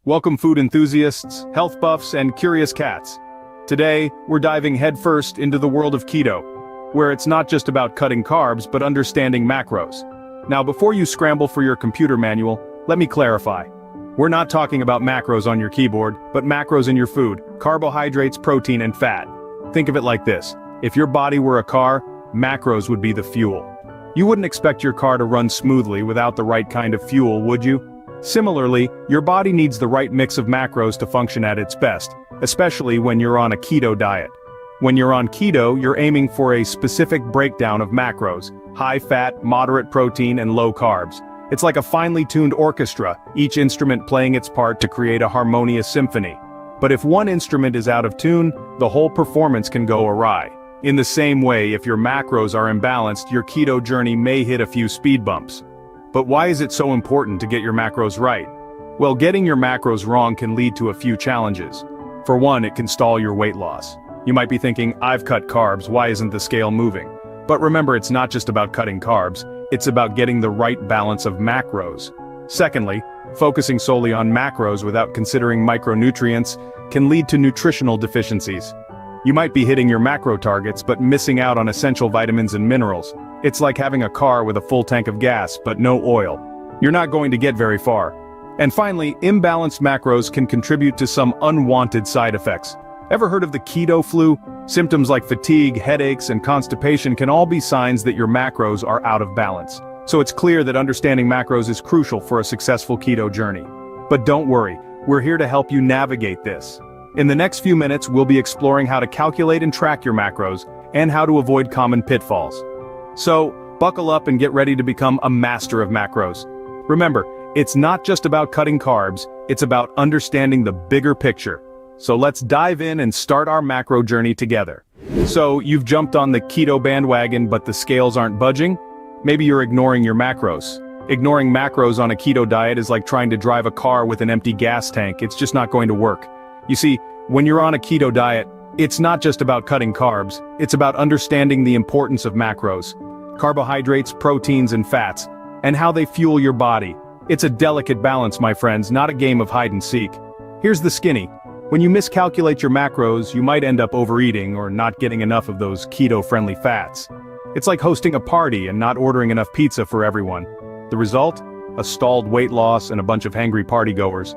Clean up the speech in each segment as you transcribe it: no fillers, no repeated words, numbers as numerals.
Welcome food enthusiasts, health buffs, and curious cats. Today, we're diving headfirst into the world of keto, where it's not just about cutting carbs but understanding macros. Now before you scramble for your computer manual, let me clarify. We're not talking about macros on your keyboard, but macros in your food, carbohydrates, protein, and fat. Think of it like this. If your body were a car, macros would be the fuel. You wouldn't expect your car to run smoothly without the right kind of fuel, would you? Similarly, your body needs the right mix of macros to function at its best, especially when you're on a keto diet. When you're on keto, you're aiming for a specific breakdown of macros: high fat, moderate protein, and low carbs. It's like a finely tuned orchestra, each instrument playing its part to create a harmonious symphony. But if one instrument is out of tune, the whole performance can go awry. In the same way, if your macros are imbalanced, your keto journey may hit a few speed bumps. But why is it so important to get your macros right? Well, getting your macros wrong can lead to a few challenges. For one, it can stall your weight loss. You might be thinking, I've cut carbs, why isn't the scale moving? But remember, it's not just about cutting carbs, it's about getting the right balance of macros. Secondly, focusing solely on macros without considering micronutrients can lead to nutritional deficiencies. You might be hitting your macro targets but missing out on essential vitamins and minerals. It's like having a car with a full tank of gas but no oil. You're not going to get very far. And finally, imbalanced macros can contribute to some unwanted side effects. Ever heard of the keto flu? Symptoms like fatigue, headaches, and constipation can all be signs that your macros are out of balance. So it's clear that understanding macros is crucial for a successful keto journey. But don't worry, we're here to help you navigate this. In the next few minutes, we'll be exploring how to calculate and track your macros, and how to avoid common pitfalls. So, buckle up and get ready to become a master of macros. Remember, it's not just about cutting carbs, it's about understanding the bigger picture. So let's dive in and start our macro journey together. So, you've jumped on the keto bandwagon but the scales aren't budging? Maybe you're ignoring your macros. Ignoring macros on a keto diet is like trying to drive a car with an empty gas tank. It's just not going to work. You see, when you're on a keto diet, it's not just about cutting carbs, it's about understanding the importance of macros, carbohydrates, proteins, and fats, and how they fuel your body. It's a delicate balance, my friends, not a game of hide and seek. Here's the skinny. When you miscalculate your macros, you might end up overeating or not getting enough of those keto-friendly fats. It's like hosting a party and not ordering enough pizza for everyone. The result? A stalled weight loss and a bunch of hangry partygoers.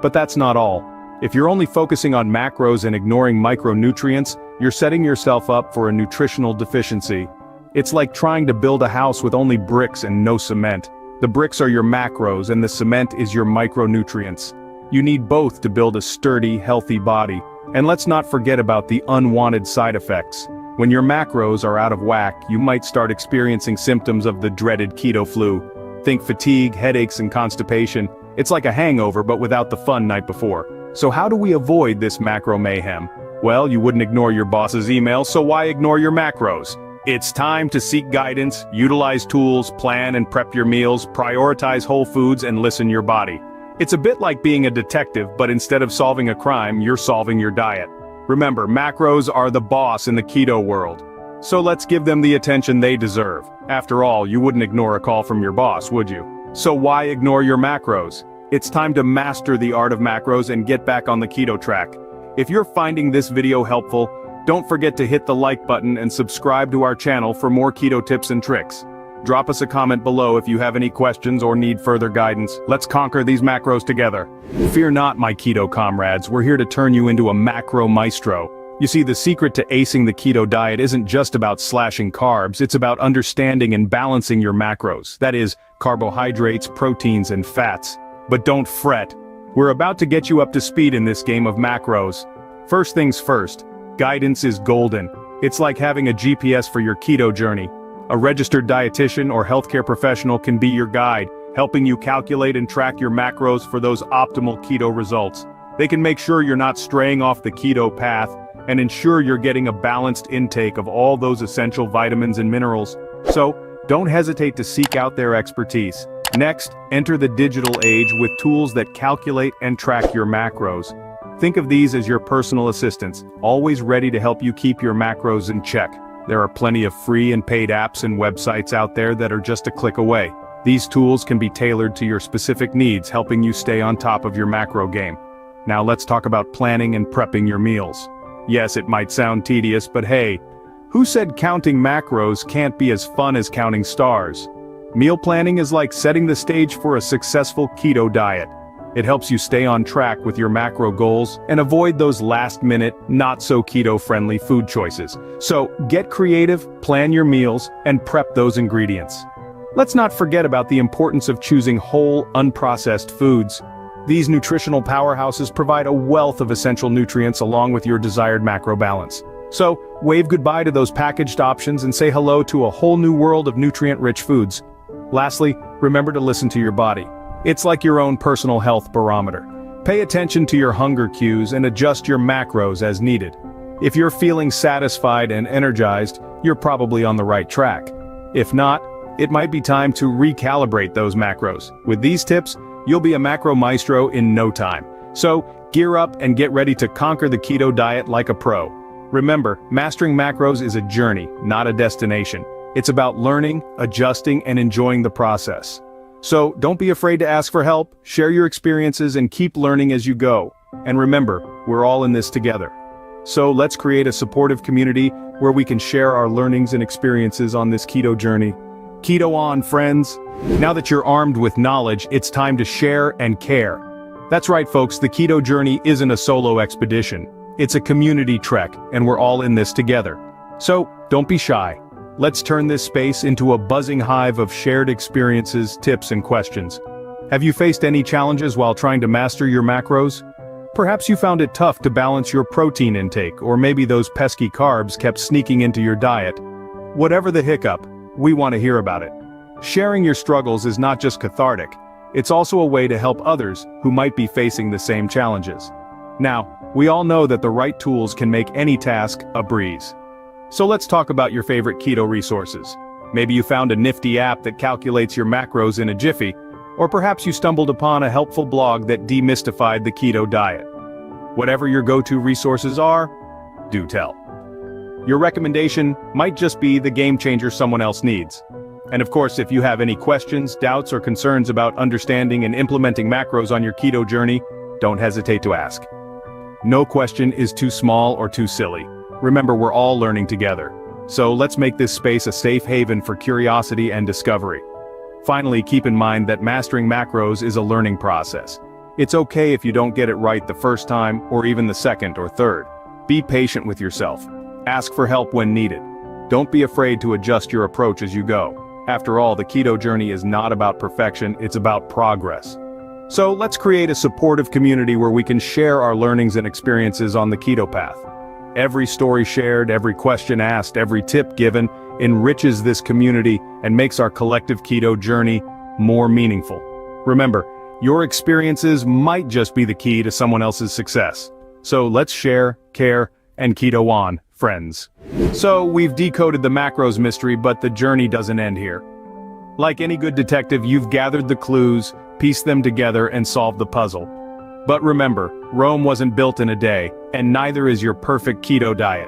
But that's not all. If you're only focusing on macros and ignoring micronutrients, you're setting yourself up for a nutritional deficiency. It's like trying to build a house with only bricks and no cement. The bricks are your macros and the cement is your micronutrients. You need both to build a sturdy, healthy body. And let's not forget about the unwanted side effects. When your macros are out of whack, you might start experiencing symptoms of the dreaded keto flu. Think fatigue, headaches, and constipation. It's like a hangover but without the fun night before. So how do we avoid this macro mayhem? Well, you wouldn't ignore your boss's email, so why ignore your macros? It's time to seek guidance, utilize tools, plan and prep your meals, prioritize whole foods, and listen your body. It's a bit like being a detective, but instead of solving a crime, you're solving your diet. Remember, macros are the boss in the keto world. So let's give them the attention they deserve. After all, you wouldn't ignore a call from your boss, would you? So why ignore your macros? It's time to master the art of macros and get back on the keto track. If you're finding this video helpful, don't forget to hit the like button and subscribe to our channel for more keto tips and tricks. Drop us a comment below if you have any questions or need further guidance. Let's conquer these macros together. Fear not, my keto comrades, we're here to turn you into a macro maestro. You see, the secret to acing the keto diet isn't just about slashing carbs, it's about understanding and balancing your macros. That is, carbohydrates, proteins, and fats. But don't fret. We're about to get you up to speed in this game of macros. First things first, guidance is golden. It's like having a GPS for your keto journey. A registered dietitian or healthcare professional can be your guide, helping you calculate and track your macros for those optimal keto results. They can make sure you're not straying off the keto path and ensure you're getting a balanced intake of all those essential vitamins and minerals. So, don't hesitate to seek out their expertise. Next, enter the digital age with tools that calculate and track your macros. Think of these as your personal assistants, always ready to help you keep your macros in check. There are plenty of free and paid apps and websites out there that are just a click away. These tools can be tailored to your specific needs, helping you stay on top of your macro game. Now let's talk about planning and prepping your meals. Yes, it might sound tedious, but hey, who said counting macros can't be as fun as counting stars? Meal planning is like setting the stage for a successful keto diet. It helps you stay on track with your macro goals and avoid those last-minute, not-so-keto-friendly food choices. So, get creative, plan your meals, and prep those ingredients. Let's not forget about the importance of choosing whole, unprocessed foods. These nutritional powerhouses provide a wealth of essential nutrients along with your desired macro balance. So, wave goodbye to those packaged options and say hello to a whole new world of nutrient-rich foods. Lastly, remember to listen to your body. It's like your own personal health barometer. Pay attention to your hunger cues and adjust your macros as needed. If you're feeling satisfied and energized, you're probably on the right track. If not, it might be time to recalibrate those macros. With these tips, you'll be a macro maestro in no time. So, gear up and get ready to conquer the keto diet like a pro. Remember, mastering macros is a journey, not a destination. It's about learning, adjusting, and enjoying the process. So, don't be afraid to ask for help, share your experiences, and keep learning as you go. And remember, we're all in this together. So, let's create a supportive community where we can share our learnings and experiences on this keto journey. Keto on, friends! Now that you're armed with knowledge, it's time to share and care. That's right, folks, the keto journey isn't a solo expedition. It's a community trek, and we're all in this together. So, don't be shy. Let's turn this space into a buzzing hive of shared experiences, tips, and questions. Have you faced any challenges while trying to master your macros? Perhaps you found it tough to balance your protein intake, or maybe those pesky carbs kept sneaking into your diet. Whatever the hiccup, we want to hear about it. Sharing your struggles is not just cathartic, it's also a way to help others who might be facing the same challenges. Now, we all know that the right tools can make any task a breeze. So let's talk about your favorite keto resources. Maybe you found a nifty app that calculates your macros in a jiffy, or perhaps you stumbled upon a helpful blog that demystified the keto diet. Whatever your go-to resources are, do tell. Your recommendation might just be the game changer someone else needs. And of course, if you have any questions, doubts, or concerns about understanding and implementing macros on your keto journey, don't hesitate to ask. No question is too small or too silly. Remember, we're all learning together. So let's make this space a safe haven for curiosity and discovery. Finally, keep in mind that mastering macros is a learning process. It's okay if you don't get it right the first time, or even the second or third. Be patient with yourself. Ask for help when needed. Don't be afraid to adjust your approach as you go. After all, the keto journey is not about perfection, it's about progress. So let's create a supportive community where we can share our learnings and experiences on the keto path. Every story shared, every question asked, every tip given enriches this community and makes our collective keto journey more meaningful. Remember, your experiences might just be the key to someone else's success. So let's share, care, and keto on, friends. So we've decoded the macros mystery, but the journey doesn't end here. Like any good detective, you've gathered the clues, pieced them together, and solved the puzzle. But remember, Rome wasn't built in a day, and neither is your perfect keto diet.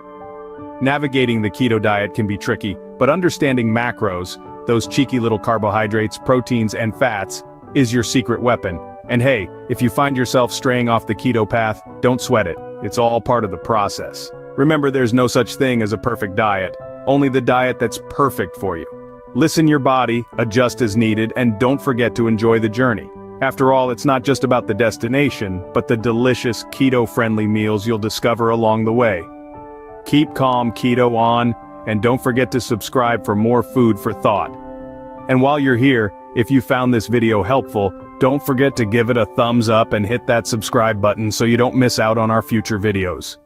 Navigating the keto diet can be tricky, but understanding macros, those cheeky little carbohydrates, proteins, and fats, is your secret weapon. And hey, if you find yourself straying off the keto path, don't sweat it. It's all part of the process. Remember, there's no such thing as a perfect diet, only the diet that's perfect for you. Listen your body, adjust as needed, and don't forget to enjoy the journey. After all, it's not just about the destination, but the delicious, keto-friendly meals you'll discover along the way. Keep calm, keto on, and don't forget to subscribe for more food for thought. And while you're here, if you found this video helpful, don't forget to give it a thumbs up and hit that subscribe button so you don't miss out on our future videos.